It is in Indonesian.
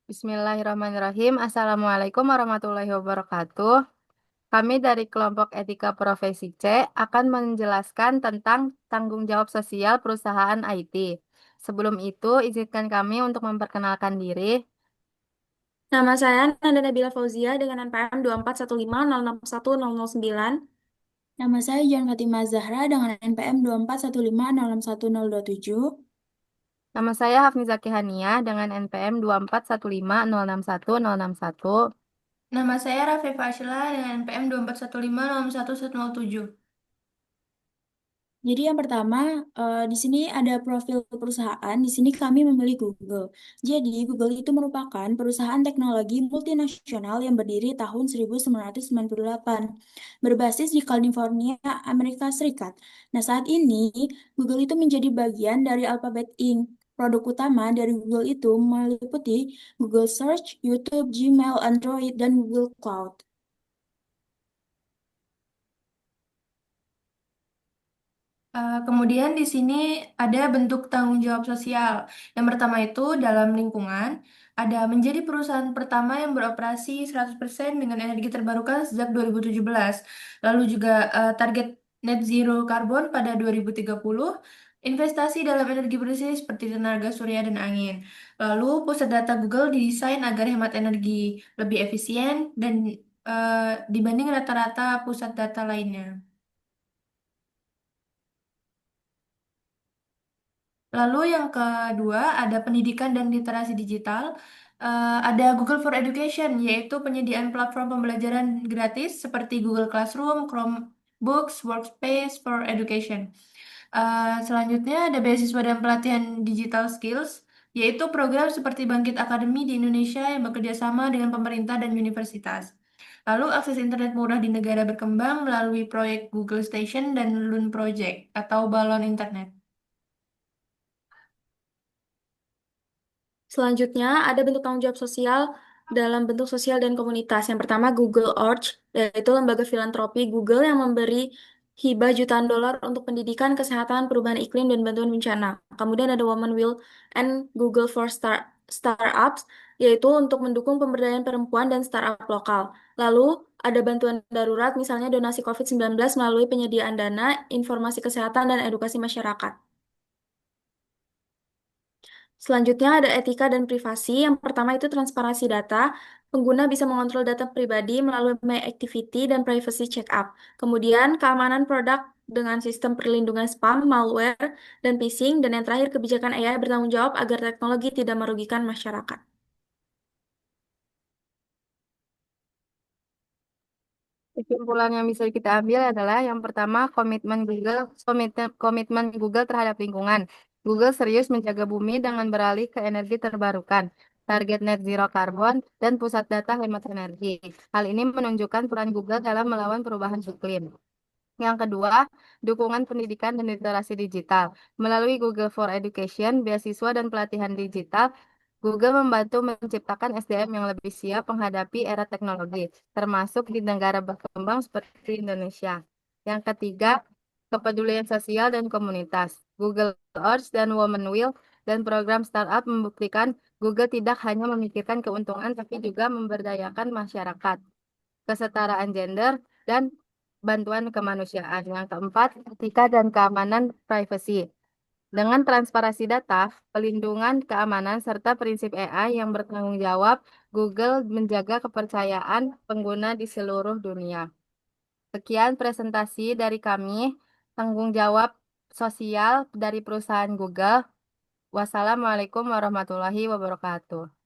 Bismillahirrahmanirrahim. Assalamualaikum warahmatullahi wabarakatuh. Kami dari kelompok Etika Profesi C akan menjelaskan tentang tanggung jawab sosial perusahaan IT. Sebelum itu, izinkan kami untuk memperkenalkan diri. Nama saya Nanda Nabila Fauzia dengan NPM 241500610009. Nama saya Jan Fatimah Zahra dengan NPM 2415061027. Nama saya Hafnizaki Hania dengan NPM 2415061061. Nama saya Raffi Fashila dengan NPM 2415011107. Jadi yang pertama, di sini ada profil perusahaan. Di sini kami memilih Google. Jadi Google itu merupakan perusahaan teknologi multinasional yang berdiri tahun 1998, berbasis di California, Amerika Serikat. Nah, saat ini Google itu menjadi bagian dari Alphabet Inc. Produk utama dari Google itu meliputi Google Search, YouTube, Gmail, Android, dan Google Cloud. Kemudian di sini ada bentuk tanggung jawab sosial. Yang pertama itu dalam lingkungan, ada menjadi perusahaan pertama yang beroperasi 100% dengan energi terbarukan sejak 2017. Lalu juga target net zero karbon pada 2030, investasi dalam energi bersih seperti tenaga surya dan angin. Lalu pusat data Google didesain agar hemat energi lebih efisien dan dibanding rata-rata pusat data lainnya. Lalu yang kedua ada pendidikan dan literasi digital. Ada Google for Education, yaitu penyediaan platform pembelajaran gratis seperti Google Classroom, Chromebooks, Workspace for Education. Selanjutnya ada beasiswa dan pelatihan digital skills, yaitu program seperti Bangkit Akademi di Indonesia yang bekerja sama dengan pemerintah dan universitas. Lalu akses internet murah di negara berkembang melalui proyek Google Station dan Loon Project atau balon internet. Selanjutnya, ada bentuk tanggung jawab sosial dalam bentuk sosial dan komunitas. Yang pertama, Google Org, yaitu lembaga filantropi Google yang memberi hibah jutaan dolar untuk pendidikan, kesehatan, perubahan iklim, dan bantuan bencana. Kemudian ada Women Will and Google for Startups, yaitu untuk mendukung pemberdayaan perempuan dan startup lokal. Lalu, ada bantuan darurat, misalnya donasi COVID-19 melalui penyediaan dana, informasi kesehatan, dan edukasi masyarakat. Selanjutnya ada etika dan privasi. Yang pertama itu transparansi data. Pengguna bisa mengontrol data pribadi melalui My Activity dan Privacy Checkup. Kemudian keamanan produk dengan sistem perlindungan spam, malware, dan phishing. Dan yang terakhir kebijakan AI bertanggung jawab agar teknologi tidak merugikan masyarakat. Kesimpulan yang bisa kita ambil adalah yang pertama komitmen Google terhadap lingkungan. Google serius menjaga bumi dengan beralih ke energi terbarukan, target net zero karbon, dan pusat data hemat energi. Hal ini menunjukkan peran Google dalam melawan perubahan iklim. Yang kedua, dukungan pendidikan dan literasi digital. Melalui Google for Education, beasiswa dan pelatihan digital, Google membantu menciptakan SDM yang lebih siap menghadapi era teknologi, termasuk di negara berkembang seperti Indonesia. Yang ketiga, kepedulian sosial dan komunitas. Google Earth dan Women Will dan program startup membuktikan Google tidak hanya memikirkan keuntungan, tapi juga memberdayakan masyarakat, kesetaraan gender, dan bantuan kemanusiaan. Yang keempat, etika dan keamanan privacy. Dengan transparansi data, pelindungan keamanan, serta prinsip AI yang bertanggung jawab, Google menjaga kepercayaan pengguna di seluruh dunia. Sekian presentasi dari kami, tanggung jawab sosial dari perusahaan Google. Wassalamualaikum warahmatullahi wabarakatuh.